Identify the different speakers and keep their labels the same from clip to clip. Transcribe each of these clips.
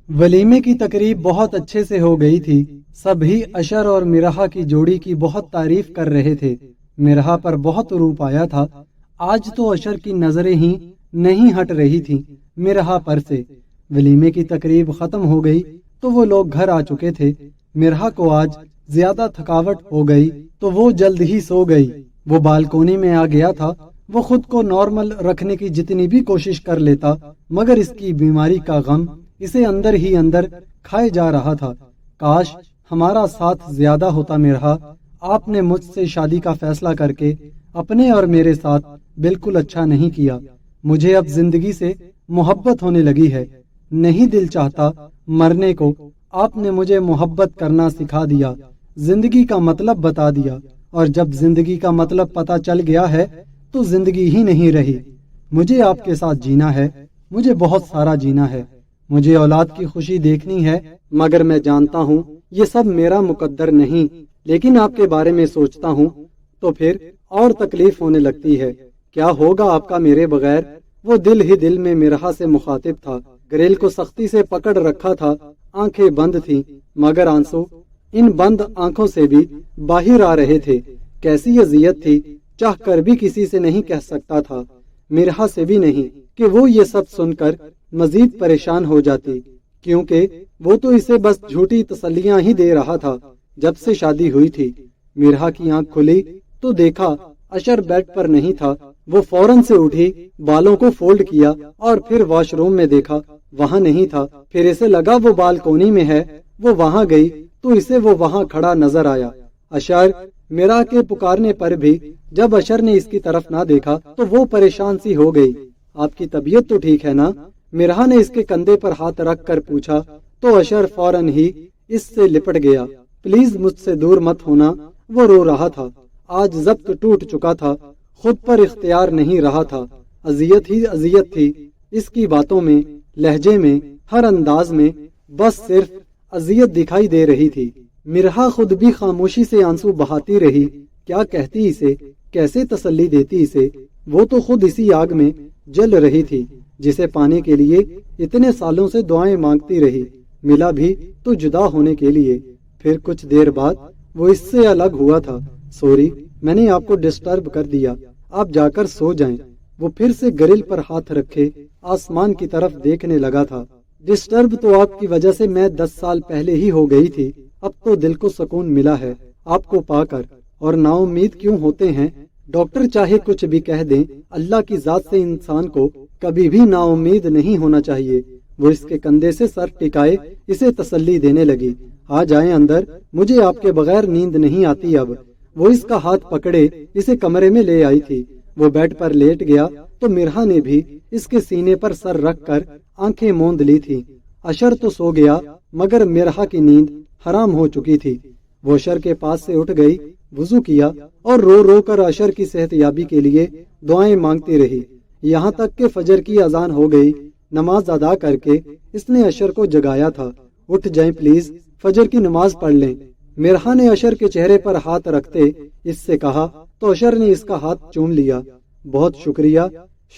Speaker 1: वलीमे की तकरीब बहुत अच्छे से हो गई थी। सभी अशर और मिरहा की जोड़ी की बहुत तारीफ कर रहे थे। मिरहा पर बहुत रूप आया था। आज तो अशर की नजरें ही नहीं हट रही थीं मिरहा पर से। वलीमे की तकरीब खत्म हो गई तो वो लोग घर आ चुके थे। मिरहा को आज ज्यादा थकावट हो गई तो वो जल्द ही सो गई। वो बालकोनी में आ गया था। वो खुद को नॉर्मल रखने की जितनी भी कोशिश कर लेता, मगर इसकी बीमारी का गम इसे अंदर ही अंदर खाए जा रहा था। काश हमारा साथ ज्यादा होता मिरहा। आपने मुझसे शादी का फैसला करके अपने और मेरे साथ बिल्कुल अच्छा नहीं किया। मुझे अब जिंदगी से मोहब्बत होने लगी है। नहीं दिल चाहता मरने को। आपने मुझे मोहब्बत करना सिखा दिया, जिंदगी का मतलब बता दिया, और जब जिंदगी का मतलब पता चल गया है तो जिंदगी ही नहीं रही। मुझे आपके साथ जीना है, मुझे बहुत सारा जीना है। मुझे औलाद की खुशी देखनी है, मगर मैं जानता हूँ ये सब मेरा मुकद्दर नहीं। लेकिन आपके बारे में सोचता हूँ तो फिर और तकलीफ होने लगती है। क्या होगा आपका मेरे बगैर? वो दिल ही दिल में मिरहा से मुखातिब था। ग्रिल को सख्ती से पकड़ रखा था। आंखें बंद थीं, मगर आंसू इन बंद आंखों से भी बाहर आ रहे थे। कैसी अजियत थी, चाह कर भी किसी से नहीं कह सकता था, मिरहा से भी नहीं, कि वो ये सब सुनकर मजीद परेशान हो जाती, क्योंकि वो तो इसे बस झूठी तसल्लियां ही दे रहा था। जब से शादी हुई थी, मिरहा की आंख खुली तो देखा अशर बेड पर नहीं था। वो फौरन से उठी, बालों को फोल्ड किया और फिर वॉशरूम में देखा, वहां नहीं था। फिर इसे लगा वो बालकोनी में है। वो वहां गई तो इसे वो वहां खड़ा नजर आया। अशर! मिरहा के पुकारने पर भी जब अशर ने इसकी तरफ ना देखा तो वो परेशान सी हो गई। आपकी तबीयत तो ठीक है ना? मिरहा ने इसके कंधे पर हाथ रख कर पूछा तो अशर फौरन ही इससे लिपट गया। प्लीज मुझसे दूर मत होना। वो रो रहा था। आज जब्त टूट चुका था, खुद पर इख्तियार नहीं रहा था। अजियत ही अजियत थी इसकी बातों में, लहजे में, हर अंदाज में, बस सिर्फ अजियत दिखाई दे रही थी। मिरहा खुद भी खामोशी से आंसू बहाती रही। क्या कहती इसे, कैसे तसल्ली देती इसे? वो तो खुद इसी आग में जल रही थी जिसे पाने के लिए इतने सालों से दुआएं मांगती रही। मिला भी तो जुदा होने के लिए। फिर कुछ देर बाद वो इससे अलग हुआ था। सॉरी, मैंने आपको डिस्टर्ब कर दिया, आप जाकर सो जाएं। वो फिर से ग्रिल पर हाथ रखे आसमान की तरफ देखने लगा था। डिस्टर्ब तो आपकी वजह से मैं 10 साल पहले ही हो गई थी। अब तो दिल को सुकून मिला है आपको पाकर। और नाउम्मीद क्यों होते हैं? डॉक्टर चाहे कुछ भी कह दें, अल्लाह की जात से इंसान को कभी भी नाउम्मीद नहीं होना चाहिए। वो इसके कंधे से सर टिकाए इसे तसल्ली देने लगी। आ जाएं अंदर, मुझे आपके बगैर नींद नहीं आती अब। वो इसका हाथ पकड़े इसे कमरे में ले आई थी। वो बेड पर लेट गया तो मिरहा ने भी इसके सीने पर सर रख कर आंखें मूंद ली थी। अशर तो सो गया, मगर मिरहा की नींद हराम हो चुकी थी। वो अशर के पास से उठ गई, वुजू किया और रो रो कर अशर की सेहतयाबी के लिए दुआएं मांगती रही। यहाँ तक कि फजर की अजान हो गई। नमाज अदा करके इसने अशर को जगाया था। उठ जाएं प्लीज, फजर की नमाज पढ़ लें। मिरहा ने अशर के चेहरे पर हाथ रखते इससे कहा तो अशर ने इसका हाथ चूम लिया। बहुत शुक्रिया,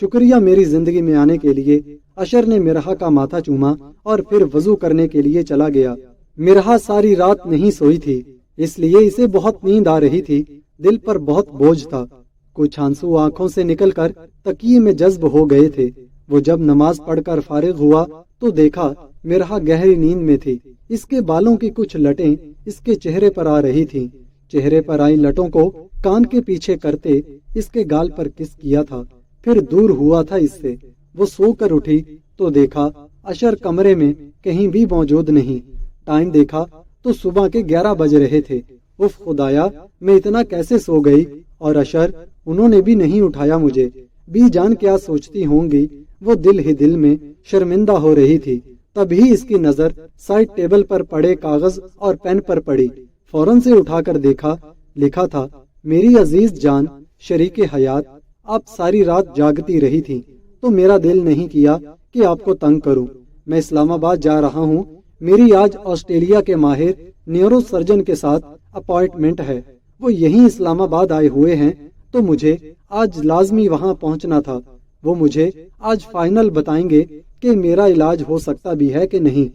Speaker 1: शुक्रिया मेरी जिंदगी में आने के लिए। अशर ने मिरहा का माथा चूमा और फिर वजू करने के लिए चला गया। मिरहा सारी रात नहीं सोई थी, इसलिए इसे बहुत नींद आ रही थी। दिल पर बहुत बोझ था। कुछ आंसू आंखों से निकलकर तकिए में जज्ब हो गए थे। वो जब नमाज पढ़कर फारिग हुआ तो देखा मिरहा गहरी नींद में थी। इसके बालों की कुछ लटें इसके चेहरे पर आ रही थीं। चेहरे पर आई लटों को कान के पीछे करते इसके गाल पर किस किया था, फिर दूर हुआ था इससे। वो सोकर उठी तो देखा अशर कमरे में कहीं भी मौजूद नहीं। टाइम देखा तो सुबह के 11 बज रहे थे। उफ खुदाया, मैं इतना कैसे सो गई? और अशर, उन्होंने भी नहीं उठाया मुझे। बी जान क्या सोचती होंगी। वो दिल ही दिल में शर्मिंदा हो रही थी। तभी इसकी नजर साइड टेबल पर पड़े कागज और पेन पर पड़ी। फौरन से उठाकर देखा, लिखा था, मेरी अजीज जान शरीके हयात, आप सारी रात जागती रही थी तो मेरा दिल नहीं किया कि आपको तंग करूं। मैं इस्लामाबाद जा रहा हूं। मेरी आज ऑस्ट्रेलिया के माहिर न्यूरो सर्जन के साथ अपॉइंटमेंट है। वो यहीं इस्लामाबाद आए हुए हैं तो मुझे आज लाजमी वहां पहुंचना था। वो मुझे आज फाइनल बताएंगे कि मेरा इलाज हो सकता भी है कि नहीं।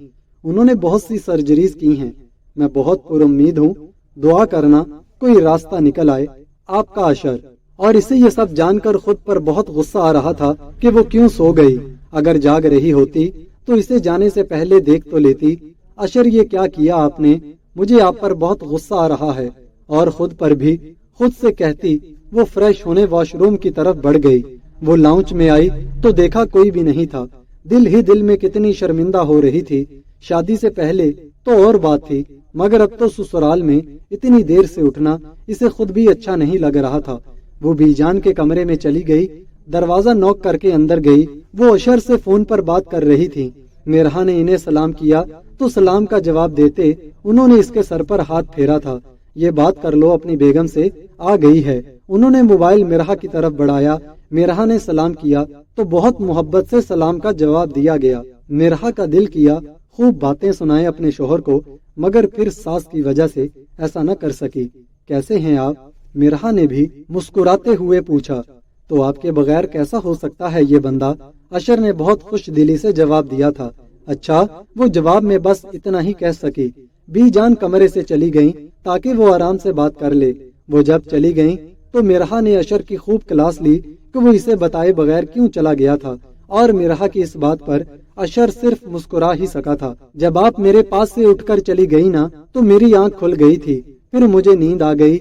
Speaker 1: उन्होंने बहुत सी सर्जरीज की हैं। मैं बहुत पुरुम्मीद हूँ, दुआ करना कोई रास्ता निकल आए। आपका अशर। और इसे ये सब जानकर खुद पर बहुत गुस्सा आ रहा था कि वो क्यों सो गई। अगर जाग रही होती तो इसे जाने से पहले देख तो लेती। अशर, ये क्या किया आपने? मुझे आप पर बहुत गुस्सा आ रहा है। और खुद पर भी। खुद से कहती। वो फ्रेश होने वॉशरूम की तरफ बढ़ गई। वो लाउंज में आई तो देखा कोई भी नहीं था। दिल ही दिल में कितनी शर्मिंदा हो रही थी। शादी से पहले तो और बात थी, मगर अब तो ससुराल में इतनी देर से उठना इसे खुद भी अच्छा नहीं लग रहा था। वो बीजान के कमरे में चली गई, दरवाजा नॉक करके अंदर गई। वो अशर से फोन पर बात कर रही थी। मिरहा ने इन्हें सलाम किया तो सलाम का जवाब देते उन्होंने इसके सर पर हाथ फेरा था। ये बात कर लो, अपनी बेगम से आ गई है। उन्होंने मोबाइल मिरहा की तरफ बढ़ाया। मिरहा ने सलाम किया तो बहुत मोहब्बत से सलाम का जवाब दिया गया। मिरहा का दिल किया खूब बातें सुनाए अपने शोहर को, मगर फिर सास की वजह से ऐसा न कर सकी। कैसे हैं आप? मिरहा ने भी मुस्कुराते हुए पूछा। तो आपके बगैर कैसा हो सकता है ये बंदा? अशर ने बहुत खुश दिली से जवाब दिया था। अच्छा, वो जवाब में बस इतना ही कह सकी। बीजान कमरे से चली गईं ताकि वो आराम से बात कर ले। वो जब चली गईं तो मिरहा ने अशर की खूब क्लास ली कि वो इसे बताए बगैर क्यों चला गया था, और मिरहा की इस बात पर अशर सिर्फ मुस्कुरा ही सका था। जब आप मेरे पास से उठकर चली गई ना तो मेरी आंख खुल गई थी, फिर मुझे नींद आ गई,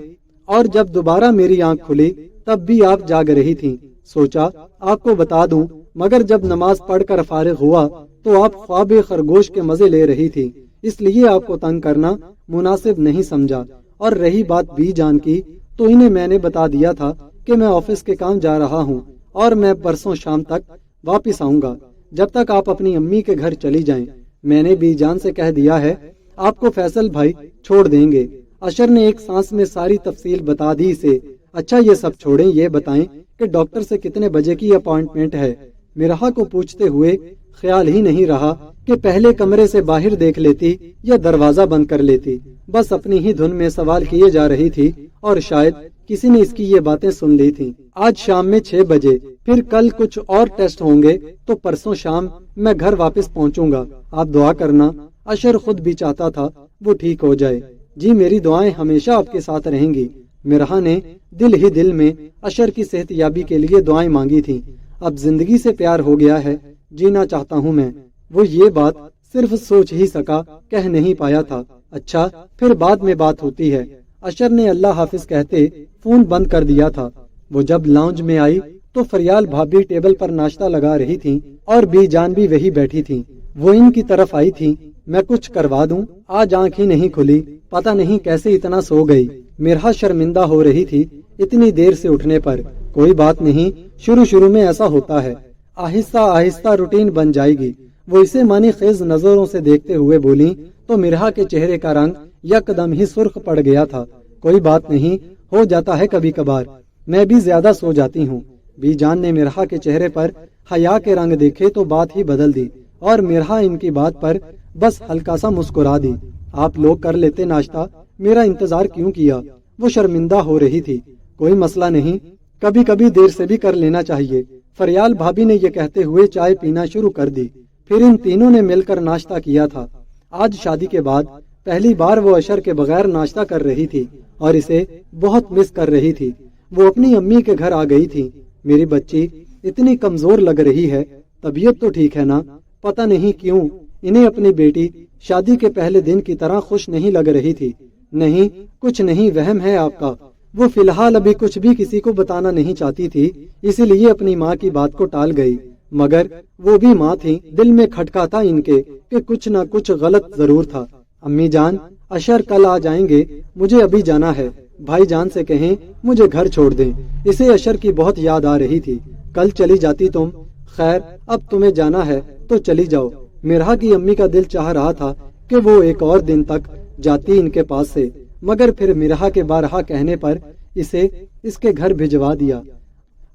Speaker 1: और जब दोबारा मेरी आंख खुली तब भी आप जाग रही थीं। सोचा आपको बता दूं, मगर जब नमाज पढ़कर फारिग हुआ तो आप ख्वाब खरगोश के मजे ले रही थी, इसलिए आपको तंग करना मुनासिब नहीं समझा। और रही बात बीजान की, तो इन्हें मैंने बता दिया था कि मैं ऑफिस के काम जा रहा हूँ और मैं परसों शाम तक वापस आऊंगा। जब तक आप अपनी अम्मी के घर चली जाएं। मैंने बीजान से कह दिया है आपको फैसल भाई छोड़ देंगे। अशर ने एक सांस में सारी तफसील बता दी इसे। अच्छा, ये सब छोड़ें, ये बताएं कि डॉक्टर से कितने बजे की अपॉइंटमेंट है? मिरहा को पूछते हुए ख्याल ही नहीं रहा कि पहले कमरे से बाहर देख लेती या दरवाजा बंद कर लेती। बस अपनी ही धुन में सवाल किए जा रही थी और शायद किसी ने इसकी ये बातें सुन ली थी। आज शाम में 6 बजे, फिर कल कुछ और टेस्ट होंगे तो परसों शाम मैं घर वापस पहुंचूंगा। आप दुआ करना। अशर खुद भी चाहता था वो ठीक हो जाए। जी, मेरी दुआएं हमेशा आपके साथ रहेंगी। मिरहा ने दिल ही दिल में अशर की सेहतयाबी के लिए दुआएं मांगी थी। अब जिंदगी से प्यार हो गया है, जीना चाहता हूँ मैं। वो ये बात सिर्फ सोच ही सका, कह नहीं पाया था। अच्छा, फिर बाद में बात होती है। अशर ने अल्लाह हाफिज कहते फोन बंद कर दिया था। वो जब लाउंज में आई तो फरियाल भाभी टेबल पर नाश्ता लगा रही थी और बीजान भी वही बैठी थी। वो इनकी तरफ आई थी। मैं कुछ करवा दूं? आज आंख ही नहीं खुली, पता नहीं कैसे इतना सो गई। मिरहा शर्मिंदा हो रही थी इतनी देर से उठने पर। कोई बात नहीं, शुरू शुरू में ऐसा होता है, आहिस्ता आहिस्ता रूटीन बन जाएगी। वो इसे मानी खेज नजरों से देखते हुए बोली तो मिरहा के चेहरे का रंग यकदम ही सुर्ख पड़ गया था। कोई बात नहीं, हो जाता है कभी कभार, मैं भी ज्यादा सो जाती हूँ। बीजान ने मिरहा के चेहरे पर हया के रंग देखे तो बात ही बदल दी, और मिरहा इनकी बात पर बस हल्का सा मुस्कुरा दी। आप लोग कर लेते नाश्ता, मेरा इंतजार क्यों किया? वो शर्मिंदा हो रही थी। कोई मसला नहीं, कभी कभी देर से भी कर लेना चाहिए। फरियाल भाभी ने ये कहते हुए चाय पीना शुरू कर दी। फिर इन तीनों ने मिलकर नाश्ता किया था। आज शादी के बाद पहली बार वो अशर के बगैर नाश्ता कर रही थी और इसे बहुत मिस कर रही थी। वो अपनी अम्मी के घर आ गई थी। मेरी बच्ची इतनी कमजोर लग रही है, तबीयत तो ठीक है ना? पता नहीं क्यों इन्हें अपनी बेटी शादी के पहले दिन की तरह खुश नहीं लग रही थी। नहीं, कुछ नहीं, वहम है आपका। वो फिलहाल अभी कुछ भी किसी को बताना नहीं चाहती थी, इसीलिए अपनी माँ की बात को टाल गई। मगर वो भी माँ थी, दिल में खटका था इनके कि कुछ न कुछ गलत जरूर था। अम्मी जान, अशर कल आ जाएंगे, मुझे अभी जाना है। भाई जान से कहें मुझे घर छोड़ दें। इसे अशर की बहुत याद आ रही थी। कल चली जाती तुम। खैर, अब तुम्हें जाना है तो चली जाओ। मिरहा की अम्मी का दिल चाह रहा था कि वो एक और दिन तक जाती इनके पास से, मगर फिर मिरहा के बारहा कहने पर इसे इसके घर भिजवा दिया।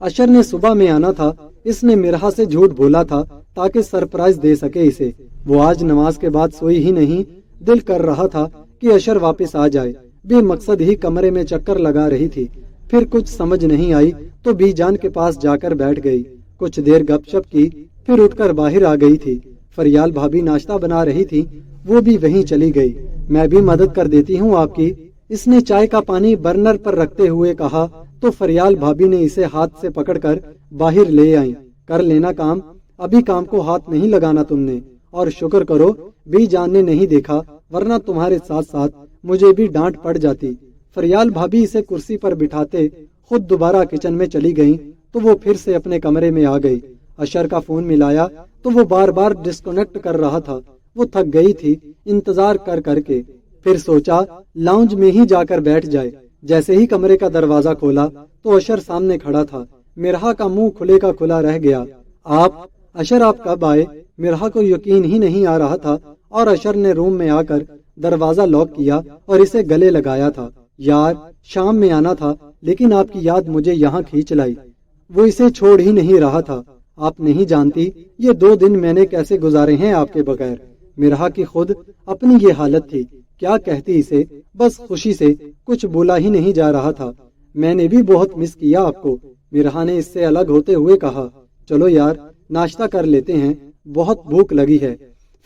Speaker 1: अशर ने सुबह में आना था, इसने मिरहा से झूठ बोला था ताकि सरप्राइज दे सके इसे। वो आज नमाज के बाद सोई ही नहीं। दिल कर रहा था कि अशर वापस आ जाए। बेमकसद ही कमरे में चक्कर लगा रही थी। फिर कुछ समझ नहीं आई तो बीजान के पास जाकर बैठ गई। कुछ देर गपशप की, फिर उठकर बाहर आ गई थी। फरियाल भाभी नाश्ता बना रही थी। वो भी वहीं चली गई। मैं भी मदद कर देती हूँ आपकी, इसने चाय का पानी बर्नर पर रखते हुए कहा तो फरियाल भाभी ने इसे हाथ से पकड़कर बाहर ले आई। कर लेना काम, अभी काम को हाथ नहीं लगाना तुमने, और शुक्र करो बीजान ने नहीं देखा, वरना तुम्हारे साथ साथ मुझे भी डांट पड़ जाती। फरियाल भाभी इसे कुर्सी पर बिठाते खुद दोबारा किचन में चली गईं, तो वो फिर से अपने कमरे में आ गई। अशर का फोन मिलाया तो वो बार बार डिस्कनेक्ट कर रहा था। वो थक गई थी इंतजार कर करके। फिर सोचा लाउंज में ही जाकर बैठ जाए। जैसे ही कमरे का दरवाजा खोला तो अशर सामने खड़ा था। मिरहा का मुंह खुले का खुला रह गया। आप अशर, आप कब आए? मिरहा को यकीन ही नहीं आ रहा था और अशर ने रूम में आकर दरवाजा लॉक किया और इसे गले लगाया था। यार, शाम में आना था, लेकिन आपकी याद मुझे यहाँ खींच लाई। वो इसे छोड़ ही नहीं रहा था। आप नहीं जानती ये 2 दिन मैंने कैसे गुजारे हैं आपके बगैर। मिरहा की खुद अपनी ये हालत थी, क्या कहती इसे, बस खुशी से कुछ बोला ही नहीं जा रहा था। मैंने भी बहुत मिस किया आपको, मिरहा ने इससे अलग होते हुए कहा। चलो यार, नाश्ता कर लेते हैं, बहुत भूख लगी है।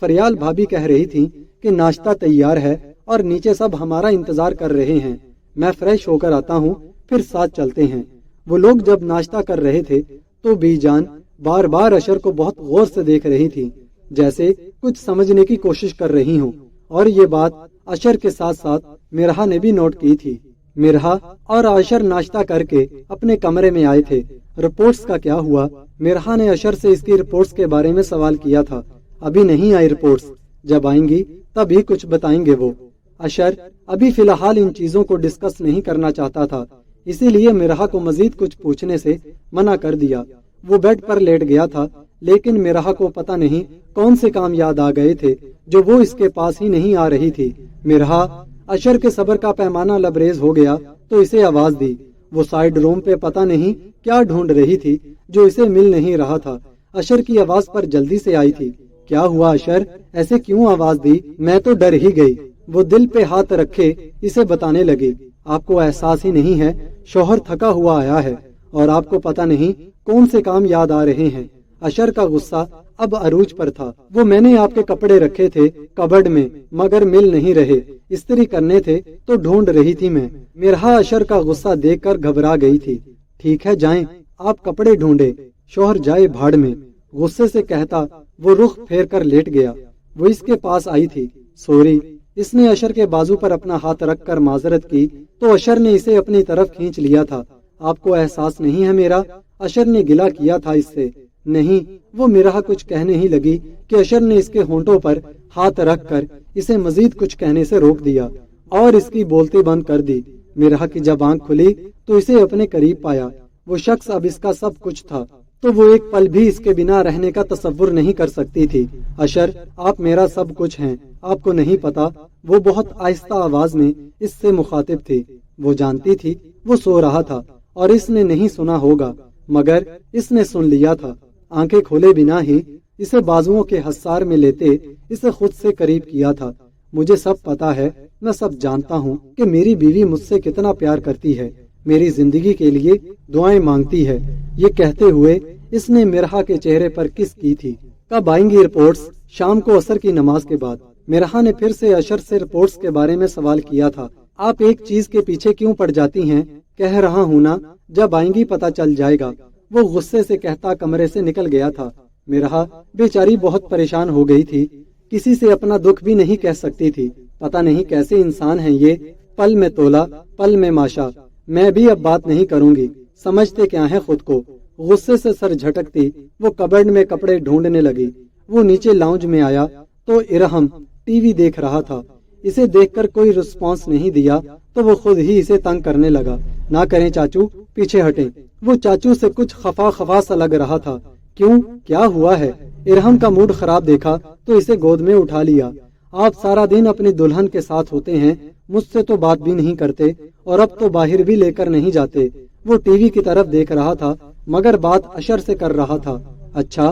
Speaker 1: फरियाल भाभी कह रही थी कि नाश्ता तैयार है और नीचे सब हमारा इंतजार कर रहे हैं। मैं फ्रेश होकर आता हूँ, फिर साथ चलते हैं। वो लोग जब नाश्ता कर रहे थे तो बीजान बार बार अशर को बहुत गौर से देख रही थी, जैसे कुछ समझने की कोशिश कर रही हूँ। और ये बात अशर के साथ साथ मिरहा ने भी नोट की थी। मिरहा और अशर नाश्ता करके अपने कमरे में आए थे। रिपोर्ट्स का क्या हुआ? मिरहा ने अशर से इसकी रिपोर्ट्स के बारे में सवाल किया था। अभी नहीं आई रिपोर्ट्स, जब आएंगी तभी कुछ बताएंगे वो। अशर अभी फिलहाल इन चीजों को डिस्कस नहीं करना चाहता था, इसीलिए मिरहा को मजीद कुछ पूछने से मना कर दिया। वो बेड पर लेट गया था, लेकिन मिरहा को पता नहीं कौन से काम याद आ गए थे जो वो इसके पास ही नहीं आ रही थी। मिरहा अशर के सब्र का पैमाना लबरेज हो गया तो इसे आवाज दी। वो साइड रूम पे पता नहीं क्या ढूंढ रही थी जो इसे मिल नहीं रहा था। अशर की आवाज पर जल्दी से आई थी। क्या हुआ अशर, ऐसे क्यों आवाज दी? मैं तो डर ही गई। वो दिल पे हाथ रखे इसे बताने लगी। आपको एहसास ही नहीं है, शौहर थका हुआ आया है और आपको पता नहीं कौन से काम याद आ रहे हैं। अशर का गुस्सा अब अरूज पर था। वो मैंने आपके कपड़े रखे थे कबर्ड में, मगर मिल नहीं रहे। इस्त्री करने थे तो ढूंढ रही थी मैं। मिरहा अशर का गुस्सा देखकर घबरा गई थी। ठीक है, जाएं, आप कपड़े ढूंढे, शौहर जाए भाड़ में, गुस्से से कहता वो रुख फेर कर लेट गया। वो इसके पास आई थी। सॉरी, इसने अशर के बाजू पर अपना हाथ रखकर माजरत की तो अशर ने इसे अपनी तरफ खींच लिया था। आपको एहसास नहीं है मेरा? अशर ने गिला किया था इससे। नहीं, वो मिरहा कुछ कहने ही लगी कि अशर ने इसके होंठों पर हाथ रखकर इसे मजीद कुछ कहने से रोक दिया और इसकी बोलती बंद कर दी। मिरहा की जब आंख खुली तो इसे अपने करीब पाया। वो शख्स अब इसका सब कुछ था, तो वो एक पल भी इसके बिना रहने का तसव्वुर नहीं कर सकती थी। अशर, आप मेरा सब कुछ हैं, आपको नहीं पता। वो बहुत आहिस्ता आवाज में इससे मुखातिब थी। वो जानती थी वो सो रहा था और इसने नहीं सुना होगा, मगर इसने सुन लिया था। आंखें खोले बिना ही इसे बाजुओं के हसार में लेते इसे खुद से करीब किया था। मुझे सब पता है, मैं सब जानता हूँ कि मेरी बीवी मुझसे कितना प्यार करती है, मेरी जिंदगी के लिए दुआएं मांगती है। ये कहते हुए इसने मिरहा के चेहरे पर किस की थी। कब आएंगी रिपोर्ट्स? शाम को असर की नमाज के बाद। मिरहा ने फिर से अशर से रिपोर्ट्स के बारे में सवाल किया था। आप एक चीज के पीछे क्यों पड़ जाती हैं? कह रहा हूँ ना, जब आएंगी पता चल जाएगा। वो गुस्से से कहता कमरे से निकल गया था। मिरहा बेचारी बहुत परेशान हो गई थी, किसी से अपना दुख भी नहीं कह सकती थी। पता नहीं कैसे इंसान हैं ये, पल में तोला पल में माशा। मैं भी अब बात नहीं करूंगी, समझते क्या है खुद को। गुस्से से सर झटकती वो कबर्ड में कपड़े ढूंढने लगी। वो नीचे लाउंज में आया तो इरहम टीवी देख रहा था। इसे देखकर कोई रिस्पांस नहीं दिया तो वो खुद ही इसे तंग करने लगा। ना करें चाचू, पीछे हटें। वो चाचू से कुछ खफा खफा सा लग रहा था। क्यों, क्या हुआ है? इरहम का मूड खराब देखा तो इसे गोद में उठा लिया। आप सारा दिन अपनी दुल्हन के साथ होते हैं, मुझसे तो बात भी नहीं करते और अब तो बाहर भी लेकर नहीं जाते। वो टीवी की तरफ देख रहा था मगर बात अशर से कर रहा था। अच्छा,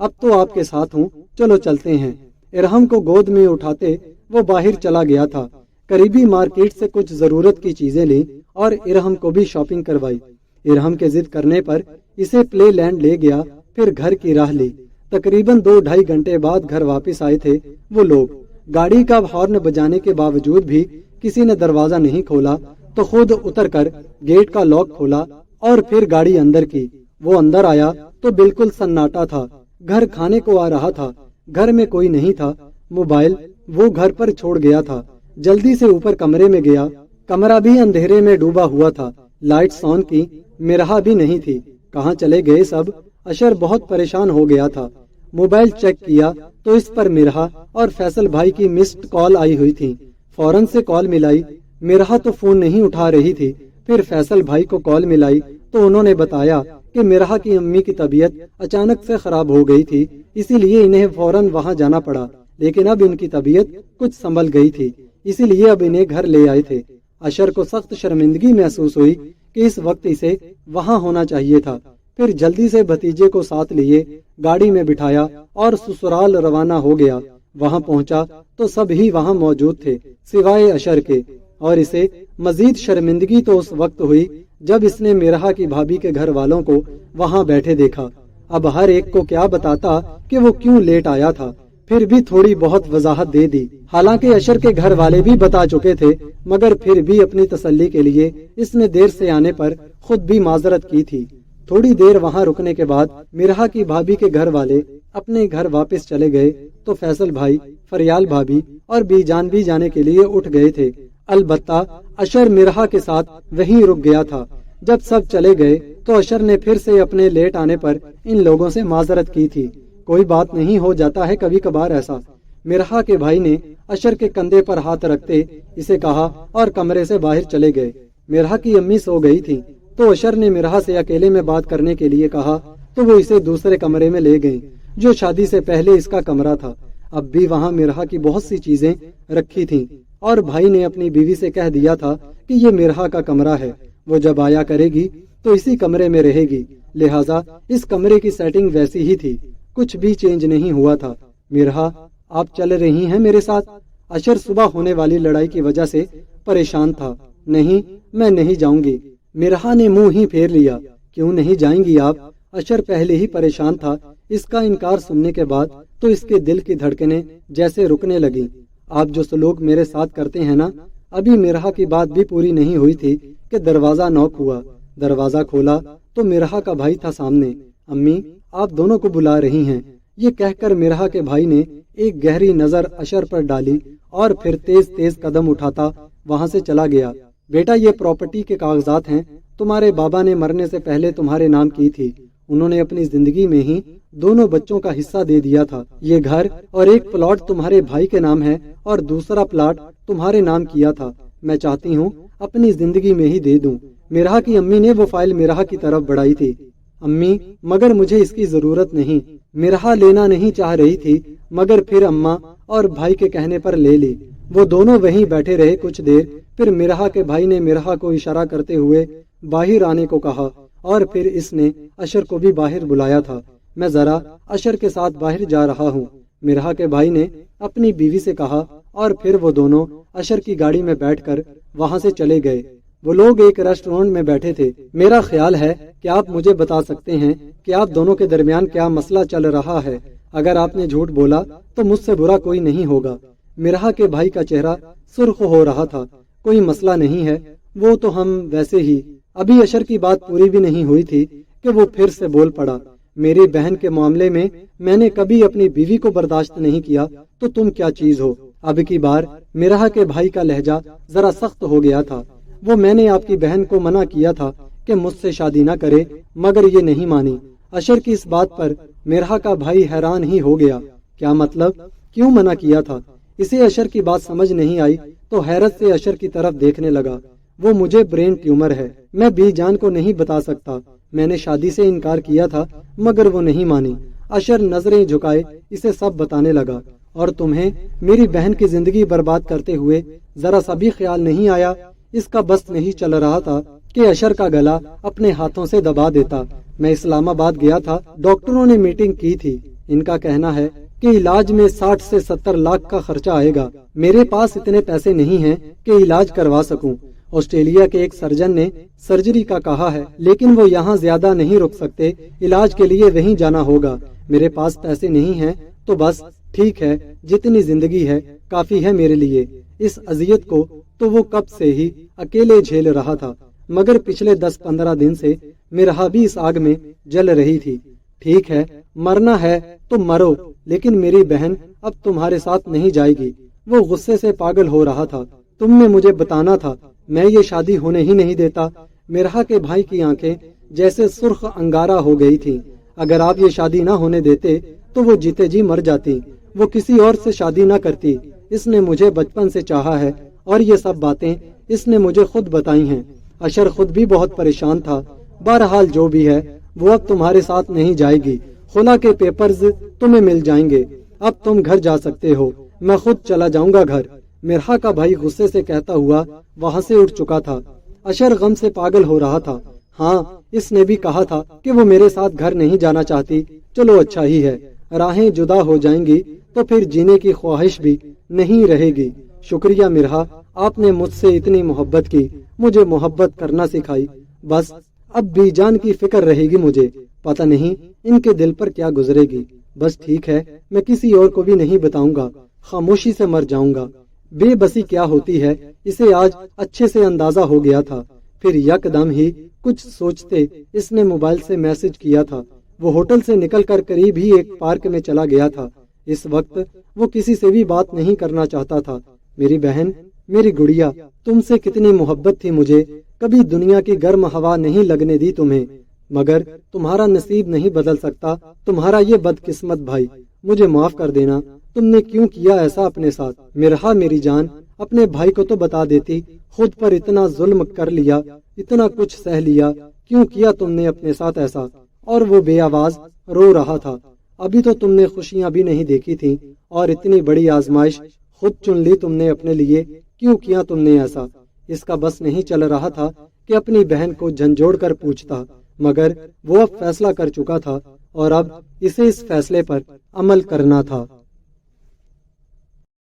Speaker 1: अब तो आपके साथ हूँ, चलो चलते हैं। इरहम को गोद में उठाते वो बाहर चला गया था। करीबी मार्केट से कुछ जरूरत की चीजें ली और इरहम को भी शॉपिंग करवाई। इरहम के जिद करने पर इसे प्ले लैंड ले गया, फिर घर की राह ली। तकरीबन 2-2.5 घंटे बाद घर वापस आए थे वो लोग। गाड़ी का हॉर्न बजाने के बावजूद भी किसी ने दरवाजा नहीं खोला तो खुद उतरकर गेट का लॉक खोला और फिर गाड़ी अंदर की। वो अंदर आया तो बिल्कुल सन्नाटा था। घर खाने को आ रहा था। घर में कोई नहीं था। मोबाइल वो घर पर छोड़ गया था। जल्दी से ऊपर कमरे में गया। कमरा भी अंधेरे में डूबा हुआ था। लाइट्स ऑन की, मिरहा भी नहीं थी। कहाँ चले गए सब? अशर बहुत परेशान हो गया था। मोबाइल चेक किया तो इस पर मिरहा और फैसल भाई की मिस्ड कॉल आई हुई थी। फौरन से कॉल मिलाई। मिरहा तो फोन नहीं उठा रही थी। फिर फैसल भाई को कॉल मिलाई तो उन्होंने बताया कि मिरहा की अम्मी की तबीयत अचानक से खराब हो गई थी, इसीलिए इन्हें फौरन वहां जाना पड़ा। लेकिन अब इनकी तबीयत कुछ संभल गई थी, इसीलिए अब इन्हें घर ले आए थे। अशर को सख्त शर्मिंदगी महसूस हुई कि इस वक्त इसे वहां होना चाहिए था। फिर जल्दी से भतीजे को साथ लिए गाड़ी में बिठाया और ससुराल रवाना हो गया। वहां पहुंचा तो सब ही वहां मौजूद थे सिवाय अशर के, और इसे मजीद शर्मिंदगी तो उस वक्त हुई जब इसने मिरहा की भाभी के घर वालों को वहां बैठे देखा। अब हर एक को क्या बताता कि वो क्यों लेट आया था। फिर भी थोड़ी बहुत वजाहत दे दी। हालांकि अशर के घर वाले भी बता चुके थे, मगर फिर भी अपनी तसल्ली के लिए इसने देर से आने पर खुद भी माजरत की थी। थोड़ी देर वहां रुकने के बाद मिरहा की भाभी के घर वाले अपने घर वापस चले गए तो फैसल भाई, फरियाल भाभी और बीजान भी जाने के लिए उठ गए थे। अलबत्ता अशर मिरहा के साथ वहीं रुक गया था। जब सब चले गए तो अशर ने फिर से अपने लेट आने पर इन लोगों से माजरत की थी। कोई बात नहीं, हो जाता है कभी कभार ऐसा। मिरहा के भाई ने अशर के कंधे पर हाथ रखते इसे कहा और कमरे से बाहर चले गए। मिरहा की अम्मी सो गई थी तो अशर ने मिरहा से अकेले में बात करने के लिए कहा तो वो इसे दूसरे कमरे में ले गई जो शादी से पहले इसका कमरा था। अब भी वहाँ मिरहा की बहुत सी चीजें रखी थीं और भाई ने अपनी बीवी से कह दिया था कि ये मिरहा का कमरा है, वो जब आया करेगी तो इसी कमरे में रहेगी, लिहाजा इस कमरे की सेटिंग वैसी ही थी, कुछ भी चेंज नहीं हुआ था। मिरहा, आप चल रही हैं मेरे साथ? अशर सुबह होने वाली लड़ाई की वजह से परेशान था। नहीं, मैं नहीं जाऊंगी। मिरहा ने मुंह ही फेर लिया। क्यों नहीं जाएंगी आप? अशर पहले ही परेशान था। इसका इनकार सुनने के बाद तो इसके दिल की धड़कनें जैसे रुकने लगी। आप जो सलूक मेरे साथ करते हैं ना। अभी मिरहा की बात भी पूरी नहीं हुई थी कि दरवाजा नॉक हुआ। दरवाजा खोला तो मिरहा का भाई था सामने। अम्मी, आप दोनों को बुला रही हैं। ये कहकर मिरहा के भाई ने एक गहरी नजर अशर पर डाली और फिर तेज तेज कदम उठाता वहां से चला गया। बेटा, ये प्रॉपर्टी के कागजात हैं, तुम्हारे बाबा ने मरने से पहले तुम्हारे नाम की थी। उन्होंने अपनी जिंदगी में ही दोनों बच्चों का हिस्सा दे दिया था। ये घर और एक प्लॉट तुम्हारे भाई के नाम है और दूसरा प्लॉट तुम्हारे नाम किया था। मैं चाहती हूँ अपनी जिंदगी में ही दे दूं। मिरहा की अम्मी ने वो फाइल मिरहा की तरफ बढ़ाई थी। अम्मी, मगर मुझे इसकी जरूरत नहीं। मिरहा लेना नहीं चाह रही थी, मगर फिर अम्मा और भाई के कहने पर ले ली। वो दोनों वहीं बैठे रहे कुछ देर। फिर मिरहा के भाई ने मिरहा को इशारा करते हुए बाहर आने को कहा और फिर इसने अशर को भी बाहर बुलाया था। मैं जरा अशर के साथ बाहर जा रहा हूँ, मिरहा के भाई ने अपनी बीवी से कहा और फिर वो दोनों अशर की गाड़ी में बैठकर वहां से चले गए। वो लोग एक रेस्टोरेंट में बैठे थे। मेरा ख्याल है कि आप मुझे बता सकते हैं कि आप दोनों के दरमियान क्या मसला चल रहा है। अगर आपने झूठ बोला तो मुझसे बुरा कोई नहीं होगा। मिरहा के भाई का चेहरा सुर्ख हो रहा था। कोई मसला नहीं है, वो तो हम वैसे ही। अभी अशर की बात पूरी भी नहीं हुई थी कि वो फिर से बोल पड़ा। मेरी बहन के मामले में मैंने कभी अपनी बीवी को बर्दाश्त नहीं किया, तो तुम क्या चीज हो? अब की बार मिरहा के भाई का लहजा जरा सख्त हो गया था। वो मैंने आपकी बहन को मना किया था कि मुझसे शादी ना करे, मगर ये नहीं मानी। अशर की इस बात पर मिरहा का भाई हैरान ही हो गया। क्या मतलब? क्यों मना किया था? इसे अशर की बात समझ नहीं आई तो हैरत से अशर की तरफ देखने लगा। वो मुझे ब्रेन ट्यूमर है, मैं बीजान को नहीं बता सकता। मैंने शादी से इनकार किया था, मगर वो नहीं मानी। अशर नजरें झुकाए इसे सब बताने लगा। और तुम्हें मेरी बहन की जिंदगी बर्बाद करते हुए जरा सा भी ख्याल नहीं आया? इसका बस नहीं चल रहा था कि अशर का गला अपने हाथों से दबा देता। मैं इस्लामाबाद गया था, डॉक्टरों ने मीटिंग की थी। इनका कहना है कि इलाज में 60 से 70 लाख का खर्चा आएगा। मेरे पास इतने पैसे नहीं हैं कि इलाज करवा सकूं। ऑस्ट्रेलिया के एक सर्जन ने सर्जरी का कहा है, लेकिन वो यहाँ ज्यादा नहीं रुक सकते। इलाज के लिए वहीं जाना होगा। मेरे पास पैसे नहीं हैं, تو بس ٹھیک ہے، جتنی زندگی ہے کافی ہے میرے لیے۔ اس اذیت کو تو وہ کب سے ہی اکیلے جھیل رہا تھا، مگر پچھلے 10-15 دن سے مرحا بھی اس آگ میں جل رہی تھی۔ ٹھیک ہے، مرنا ہے تو مرو، لیکن میری بہن اب تمہارے ساتھ نہیں جائے گی۔ وہ غصے سے پاگل ہو رہا تھا۔ تم نے مجھے بتانا تھا، میں یہ شادی ہونے ہی نہیں دیتا۔ مرحا کے بھائی کی آنکھیں جیسے سرخ انگارہ ہو گئی تھی۔ اگر آپ یہ شادی نہ ہونے دیتے تو وہ جیتے جی مر جاتی، وہ کسی اور سے شادی نہ کرتی۔ اس نے مجھے بچپن سے چاہا ہے اور یہ سب باتیں اس نے مجھے خود بتائی ہیں۔ اشر خود بھی بہت پریشان تھا۔ بہرحال جو بھی ہے وہ اب تمہارے ساتھ نہیں جائے گی۔ خلا کے پیپرز تمہیں مل جائیں گے، اب تم گھر جا سکتے ہو، میں خود چلا جاؤں گا گھر۔ مرحا کا بھائی غصے سے کہتا ہوا وہاں سے اٹھ چکا تھا۔ اشر غم سے پاگل ہو رہا تھا۔ ہاں، اس نے بھی کہا تھا کہ وہ میرے ساتھ گھر نہیں جانا چاہتی۔ چلو اچھا ہی ہے، راہیں جدا ہو جائیں گی تو پھر جینے کی خواہش بھی نہیں رہے گی۔ شکریہ مرحا، آپ نے مجھ سے اتنی محبت کی، مجھے محبت کرنا سکھائی۔ بس اب بی جان کی فکر رہے گی مجھے، پتہ نہیں ان کے دل پر کیا گزرے گی۔ بس ٹھیک ہے، میں کسی اور کو بھی نہیں بتاؤں گا، خاموشی سے مر جاؤں گا۔ بے بسی کیا ہوتی ہے اسے آج اچھے سے اندازہ ہو گیا تھا۔ پھر یک دم ہی کچھ سوچتے اس نے موبائل سے میسج کیا تھا۔ وہ ہوٹل سے نکل کر قریب ہی ایک پارک میں چلا گیا تھا۔ اس وقت وہ کسی سے بھی بات نہیں کرنا چاہتا تھا۔ میری بہن، میری گڑیا، تم سے کتنی محبت تھی مجھے، کبھی دنیا کی گرم ہوا نہیں لگنے دی تمہیں، مگر تمہارا نصیب نہیں بدل سکتا تمہارا یہ بدقسمت بھائی۔ مجھے معاف کر دینا، تم نے کیوں کیا ایسا اپنے ساتھ؟ مرحا میری جان، اپنے بھائی کو تو بتا دیتی، خود پر اتنا ظلم کر لیا، اتنا کچھ سہ لیا، کیوں کیا تم نے اپنے ساتھ ایسا؟ اور وہ بے آواز رو رہا تھا۔ ابھی تو تم نے خوشیاں بھی نہیں دیکھی تھی اور اتنی بڑی آزمائش خود چن لی تم نے اپنے لیے، کیوں کیا تم نے ایسا؟ اس کا بس نہیں چل رہا تھا کہ اپنی بہن کو جھنجھوڑ کر پوچھتا، مگر وہ اب فیصلہ کر چکا تھا اور اب اسے اس فیصلے پر عمل کرنا تھا۔